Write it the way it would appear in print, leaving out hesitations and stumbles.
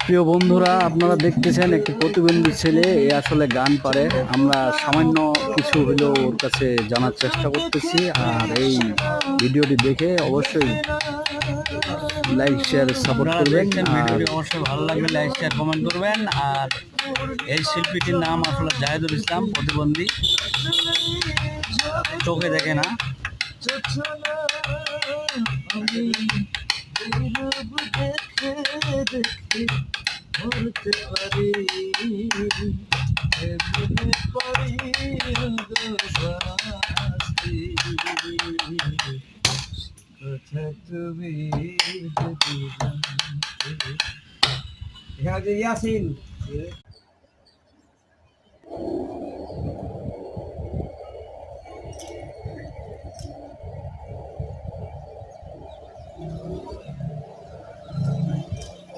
প্রিয় বন্ধুরা, আপনারা দেখতেছেন একটি প্রতিবন্ধী ছেলে, এ আসলে গান পারে। আমরা সামান্য কিছু হলেও ওর কাছে জানার চেষ্টা করতেছি। আর এই ভিডিওটি দেখে অবশ্যই লাইক শেয়ার সাপোর্ট করবেন। ভিডিওটি অবশ্যই ভালো লাগবে, লাইক শেয়ার কমেন্ট করবেন। আর এই শিল্পীটির নাম আসলে জাহেদুল ইসলাম, প্রতিবন্ধী, চোখে দেখে না। তুমি ইয়াসিন